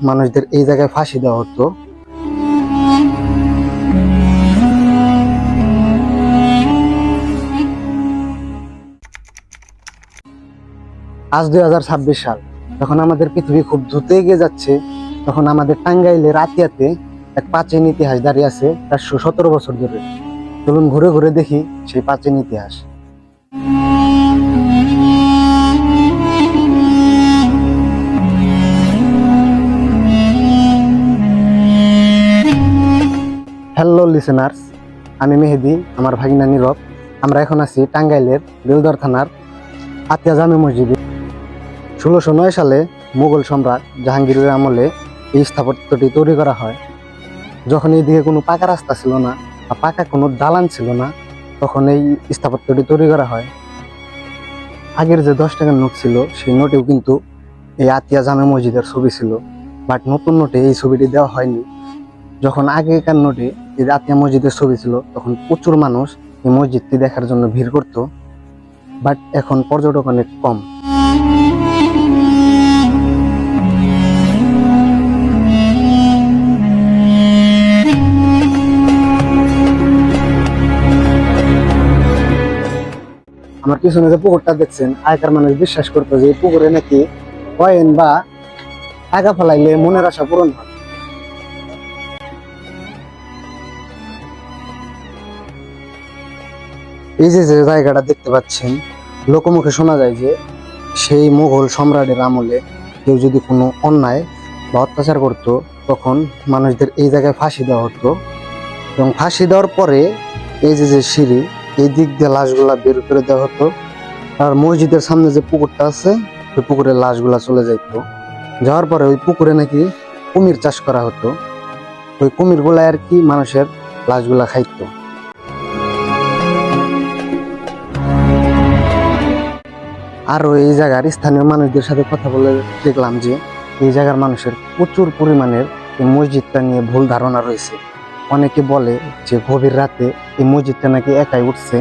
মানুষদের এই জায়গায় ফাঁসি দেওয়া হতো। আজ 2026 সাল, যখন আমাদের পৃথিবী খুব দ্রুত এগিয়ে যাচ্ছে, তখন আমাদের টাঙ্গাইলের আতিয়াতে এক প্রাচীন ইতিহাস দাঁড়িয়ে আছে 417 বছর ধরে। চলুন ঘুরে ঘুরে দেখি সেই প্রাচীন ইতিহাস। হ্যালো লিসেনার্স, আমি মেহেদি, আমার ভাগিনা নীরব। আমরা এখন আছি টাঙ্গাইলের বেলদর থানার আতিয়া জামে মসজিদে। 1609 সালে মুঘল সম্রাট জাহাঙ্গীরের আমলে এই স্থাপত্যটি তৈরি করা হয়। যখন এইদিকে কোনো পাকা রাস্তা ছিল না বা পাকা কোনো দালান ছিল না, তখন এই স্থাপত্যটি তৈরি করা হয়। আগের যে 10 টাকার নোট ছিল, সেই নোটেও কিন্তু এই আতিয়া জামে মসজিদের ছবি ছিল, বাট নতুন নোটে এই ছবিটি দেওয়া হয়নি। যখন আগেকার নোটে এই আতিয়া মসজিদের ছবি ছিল, তখন প্রচুর মানুষ এই মসজিদটি দেখার জন্য ভিড় করত, বাট এখন পর্যটক অনেক কম। আমার পিছনে যে পুকুরটা দেখছেন, আগেকার মানুষ বিশ্বাস করতো যে এই পুকুরে নাকি কয়েন বা টাকা ফেলাইলে মনের আশা পূরণ হয়। এই যে জায়গাটা দেখতে পাচ্ছেন, লোকমুখে শোনা যায় যে সেই মুঘল সম্রাটের আমলে কেউ যদি কোনো অন্যায় বা অত্যাচার করত, তখন মানুষদের এই জায়গায় ফাঁসি দেওয়া হতো। এবং ফাঁসি দেওয়ার পরে এই যে সিঁড়ি, এই দিক দিয়ে লাশগুলা বের করে দেওয়া হতো। আর মসজিদের সামনে যে পুকুরটা আছে, ওই পুকুরে লাশগুলা চলে যাইত। যাওয়ার পরে ওই পুকুরে নাকি কুমির চাষ করা হতো। ওই কুমিরগুলা আর কি মানুষের লাশগুলা খাইতো। আরো এই জায়গার স্থানীয় মানুষদের সাথে কথা বলে দেখলাম যে এই জায়গার মানুষের প্রচুর পরিমাণের এই মসজিদটা নিয়ে ভুল ধারণা রয়েছে। অনেকে বলে যে গভীর রাতে এই মসজিদটা নাকি একাই উঠছে,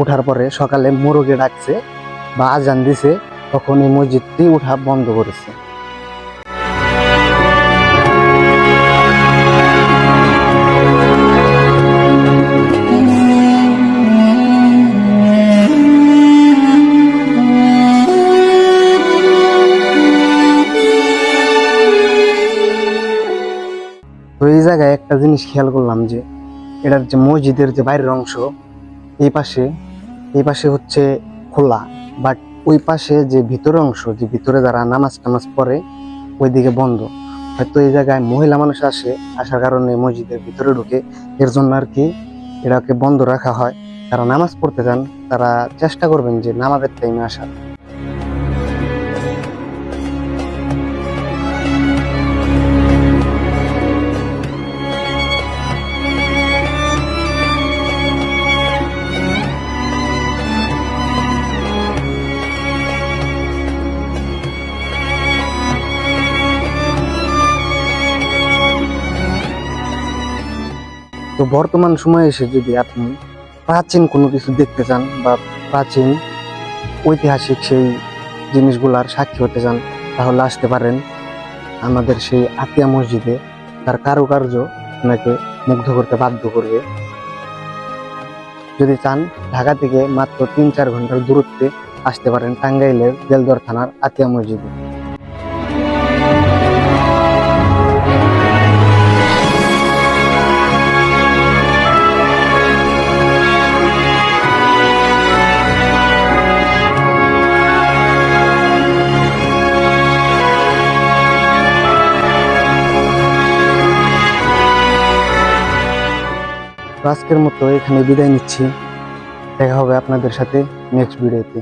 উঠার পরে সকালে মোরগে ডাকছে বা আজান দিছে, তখন এই মসজিদটি উঠা বন্ধ করেছে। তো এই জায়গায় একটা জিনিস খেয়াল করলাম যে এটার যে মসজিদের যে বাইরের অংশ, এই পাশে হচ্ছে খোলা, বাট ওই পাশে যে ভিতরের অংশ, যে ভিতরে যারা নামাজ টামাজ পড়ে, ওইদিকে বন্ধ। হয়তো এই জায়গায় মহিলা মানুষ আসার কারণে মসজিদের ভিতরে ঢুকে, এর জন্য আর কি এটাকে বন্ধ রাখা হয়। যারা নামাজ পড়তে চান তারা চেষ্টা করবেন যে নামাজের টাইমে আসার। তো বর্তমান সময়ে এসে যদি আপনি প্রাচীন কোনো কিছু দেখতে চান বা প্রাচীন ঐতিহাসিক সেই জিনিসগুলার সাক্ষী হতে চান, তাহলে আসতে পারেন আমাদের সেই আতিয়া মসজিদে। তার কারুকার্য আপনাকে মুগ্ধ করতে বাধ্য করবে। যদি চান, ঢাকা থেকে মাত্র 3-4 ঘন্টার দূরত্বে আসতে পারেন টাঙ্গাইলের বেলদর থানার আতিয়া মসজিদে। আজকের মতো এখানে বিদায় নিচ্ছি। দেখা হবে আপনাদের সাথে নেক্সট ভিডিওতে।